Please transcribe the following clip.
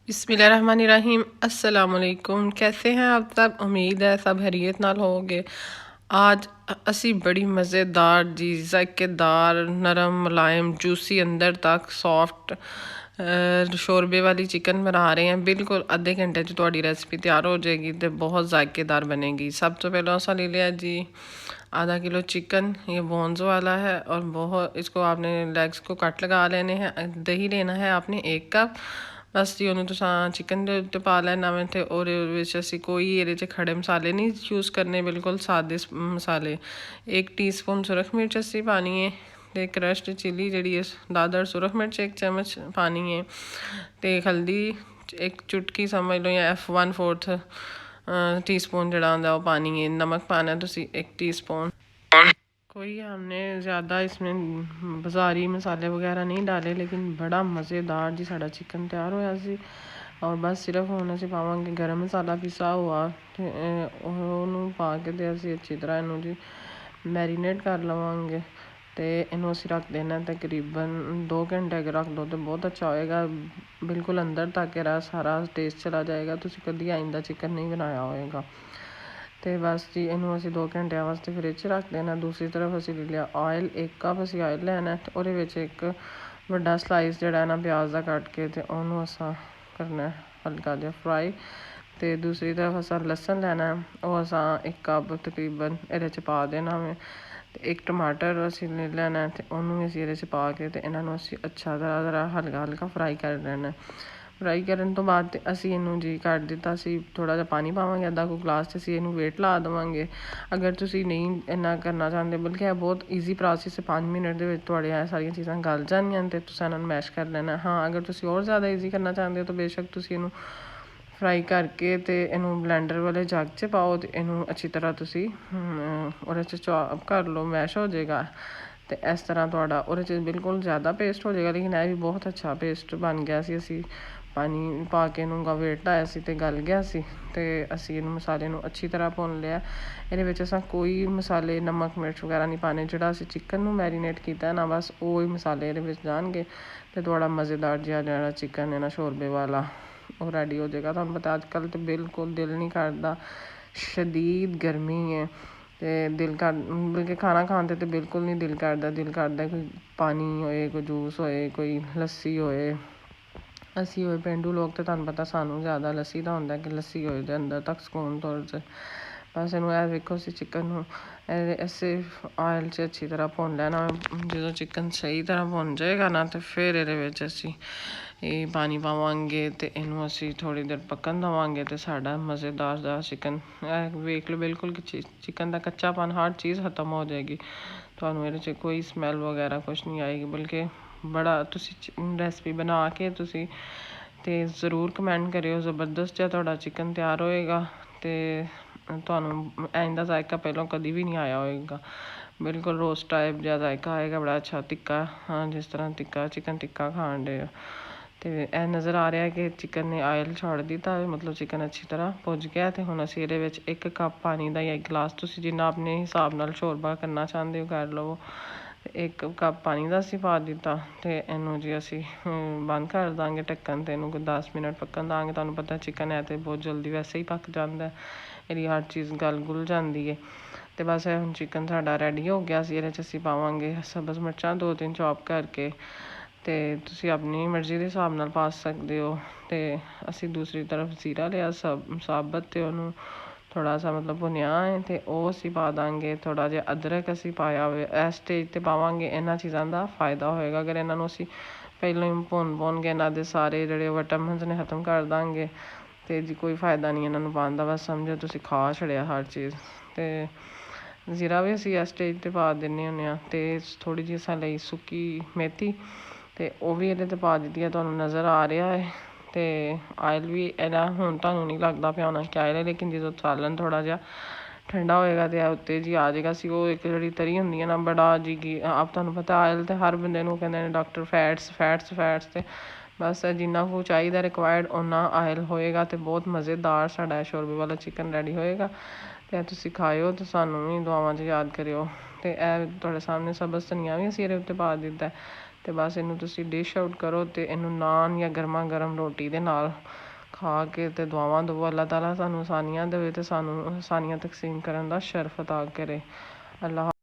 बिस्मिल्लाहिर्रहमानिर्रहीम अस्सलाम वालेकुम। कैसे हैं आप सब? उम्मीद है सब खैरियत नाल होगे। आज असी बड़ी मज़ेदार जी ज़ायकेदार नरम मुलायम जूसी अंदर तक सॉफ्ट शोरबे वाली चिकन बना रहे हैं। बिल्कुल आधे घंटे च तुहाडी रेसिपी तैयार हो जाएगी तो बहुत ज़ायकेदार बनेगी। सब तो पहले असा ले लिया जी आधा किलो चिकन, ये बोन्स वाला है और बहुत इसको आपने लेग्स को कट लगा लेने हैं। दही लेना है आपने 1 कप। बस जी ਉਹਨੂੰ ਤੁਸੀਂ चिकन ਦੇ ਉੱਤੇ ਪਾ ਲੈਣਾ ਵੇ ਤੇ ਉਹਦੇ ਵਿੱਚ ਅਸੀਂ ਕੋਈ ਇਹਦੇ 'ਚ ਖੜੇ ਮਸਾਲੇ ਨਹੀਂ ਯੂਜ਼ ਕਰਨੇ, ਬਿਲਕੁਲ ਸਾਦੇ ਮਸਾਲੇ। 1 टीस्पून सुरख मिर्च ਅਸੀਂ ਪਾਣੀ ਹੈ ਤੇ क्रश्ड चिली ਜਿਹੜੀ ਹੈ ਦਾਦਰ ਸੁਰਖ ਮਿਰਚ 1 चम्मच ਪਾਣੀ ਹੈ ਤੇ ਹਲਦੀ 1 ਚੁਟਕੀ ਸਮਝ ਲਓ ਜਾਂ F1/4 टीस्पून ਜਿਹੜਾ ਹੁੰਦਾ ਉਹ ਪਾਣੀ है। नमक पाना ਤੁਸੀਂ 1 टीस्पून। कोई हमने ज़्यादा इसमें बाज़ारी मसाले वगैरह नहीं डाले, लेकिन बड़ा मज़ेदार जी साड़ा चिकन तैयार होया सी। और बस सिर्फ हुण असीं पावांगे गर्म मसाला पिसा हुआ ते ਉਹਨੂੰ ਪਾ ਕੇ ਤੇ ਅਸੀਂ ਅੱਛੀ ਤਰ੍ਹਾਂ ਇਹਨੂੰ ਜੀ ਮੈਰੀਨੇਟ ਕਰ ਲਵਾਂਗੇ ਤੇ ਇਹਨੂੰ ਅਸੀਂ ਰੱਖ ਦੇਣਾ तकरीबन 2 घंटे अगर रख दो तो बहुत अच्छा होएगा। बिल्कुल अंदर तक ਇਹਦਾ सारा टेस्ट चला जाएगा। ਤੁਸੀਂ कभी आइंदा चिकन नहीं बनाया होएगा। तो बस जी इनू असी 2 घंटे वास्ते फ्रिज च रख देना। दूसरी तरफ असी ले लिया ऑयल, 1 कप असी ऑयल लेना है। और एक बड़ा स्लाइस जड़ा ना प्याज का कट के तो उन्होंने असा करना है हल्का जहा फ्राई। तो दूसरी तरफ असा लसन लेना है, वह असा 1 कप तकरीबन ये पा देना में। तो 1 टमाटर असी ले लेना है तो उन्होंने असी ये पा के तो इन्होंने असी अच्छा तरह हल्का हल्का फ्राई कर लेना है। फ्राई करन तो बाद असी इनू जी कट दिता सी थोड़ा जहा पानी पावांगे अद्धा को ग्लास असी इनू वेट ला देवांगे। अगर तुसी नहीं इन्ना करना चाहते, बल्कि यह बहुत ईजी प्रोसेस है, 5 मिनट के थोड़े सारिया चीज़ा गल जानियां ते तुसां इन्हां नूं मैश कर लेना। हाँ अगर तुसी और ज़्यादा ईजी करना चाहते हो तो बेशक तुसी इनू फ्राई करके तो इनू ब्लैंडर वाले जग च पाओ तो इनू अच्छी तरह तुसी और चॉप कर लो, मैश हो जाएगा। तो इस तरह थोड़ा और बिल्कुल ज़्यादा पेस्ट हो जाएगा, लेकिन यह भी बहुत अच्छा पेस्ट बन गया सी। असी पानी पा के इनू वेट लाया सी ते गल गया सी। ते असी इनू मसाले नू अच्छी तरह भुन लिया। ये विच असां कोई मसाले नमक मिर्च वगैरह नहीं पाने। जिहड़ा असी चिकन नू मैरीनेट कीता ना बस वो ही मसाले ये विच जाणगे ते थोड़ा मज़ेदार जिहा जिहड़ा चिकन है ना शोरबे वाला वो रेडी हो जाएगा। तुहानूं पता अजकल तो बिल्कुल दिल नहीं करता, शदीद गर्मी है ते दिल कर बल्कि खाना खाते तो बिल्कुल नहीं दिल करता। दिल करता कोई पानी होए, कोई जूस होए, कोई लस्सी होए। असी होए पेंडू लोग तो तुहानूं पता सानूं ज़्यादा लस्सी का होंदा कि लस्सी होए तो अंदर तक सुकून तुर जाए। बस इनू वेखो असी चिकन नूं ऐसे ऑयल च अच्छी तरह भुन लेना। जो चिकन सही तरह भुन जाएगा ना तो फिर ये असी पानी पावांगे तो इनू असी थोड़ी देर पकन देवांगे तो साड़ा मज़ेदार दा चिकन वेख लो बिल्कुल कि चिकन का कच्चापन हर चीज़ खत्म हो जाएगी। तुहानूं इहदे च कोई स्मैल वगैरह कुछ नहीं आएगी। बल्कि बड़ा तुसी रेसिपी बना के तुसी ते ज़रूर कमेंट करियो। ज़बरदस्त जिहा तुहाडा चिकन तैयार होएगा तो तुहानूं इंदा जायका पहलों कभी भी नहीं आया होएगा। बिल्कुल रोस्ट टाइप जिहा जायका आएगा, बड़ा अच्छा तिक्का। हाँ जिस तरह तिक्का चिकन टिक्का खान डे तो यह नज़र आ रहा है कि चिकन ने ऑयल छोड़ दिता है, मतलब चिकन अच्छी तरह भुज गया। तो हुण असीं इहदे विच 1 कप पानी का या 1 गिलास तुसीं जिन्ना अपने हिसाब नाल शोरबा करना चाहते हो कर लवो। 1 कप पानी का असीं पा दिता तो इनू जी असीं बंद कर देंगे ढक्कन ते इनू 10 मिनट पकन देंगे। तुहानूं पता चिकन है तो बहुत जल्दी वैसे ही पक जाता है, इसलिए हर चीज़ गल गुल जाती है। तो बस हुण चिकन साडा रेडी हो गया। ये असीं पावांगे सब्ज़ मिर्चां 2-3 चॉप करके तो तुसीं अपनी मर्जी के हिसाब नाल पा सकते हो। तो असीं दूसरी तरफ जीरा लिया साबत तो उन्होंने थोड़ा सा मतलब भुनिया है तो वह असीं पा देंगे। थोड़ा जिहा अदरक असीं पाया हुए इस स्टेज पर पावांगे, इन्हां चीज़ों का फ़ायदा होएगा। अगर इन्हों असीं पहलों ही भुन के इन्हां दे सारे जिहड़े विटामिन्स ने खत्म कर देंगे तो जी कोई फ़ायदा नहीं इन्हों पाने का। बस समझो तुसीं खा छड़िया हर चीज़। तो जीरा भी असीं इस स्टेज पर पा दिंदे हुंदे आं। ते थोड़ी जी असां लई सुक्की मेथी तो वह भी ये पा दी है, तुहानूं नज़र आ रहा है। तो ऑयल भी इहदा हुण तुहानूं नहीं लगता पिया होना कि ऑयल है, लेकिन जो सालन थोड़ा जिहा ठंडा होएगा तो उत्ते जी आ जाएगा। सी वो एक जी तरी होंदी है ना बड़ा जी आप तुहानूं पता ऑयल तो हर बंदे नूं कहंदे ने डॉक्टर फैट्स फैट्स फैट्स तो बस जिन्ना को चाहिए रिक्वायर्ड उन्ना ऑयल होएगा तो बहुत मज़ेदार साडा शोरबे वाला चिकन रेडी होएगा। तो तुसीं खाओ तो सानूं भी दुआवां च याद करियो। तो यह तुहाडे सामने सब्ज़ धनिया भी असीं इहदे उत्ते पा दित्ता है। ਤੇ ਬਸ ਇਹਨੂੰ ਤੁਸੀਂ ਡਿਸ਼ ਆਊਟ ਕਰੋ ਤੇ ਇਹਨੂੰ ਨਾਨ ਜਾਂ ਗਰਮਾ ਗਰਮ ਰੋਟੀ ਦੇ ਨਾਲ ਖਾ ਕੇ ਤੇ ਦੁਆਵਾਂ ਦਵੋ। ਅੱਲਾਹ ਤਾਲਾ ਸਾਨੂੰ ਆਸਾਨੀਆਂ ਦੇਵੇ ਤੇ ਸਾਨੂੰ ਆਸਾਨੀਆਂ ਤਕਸੀਮ ਕਰਨ ਦਾ ਸ਼ਰਫ ਅਤਾ ਕਰੇ। ਅੱਲਾਹ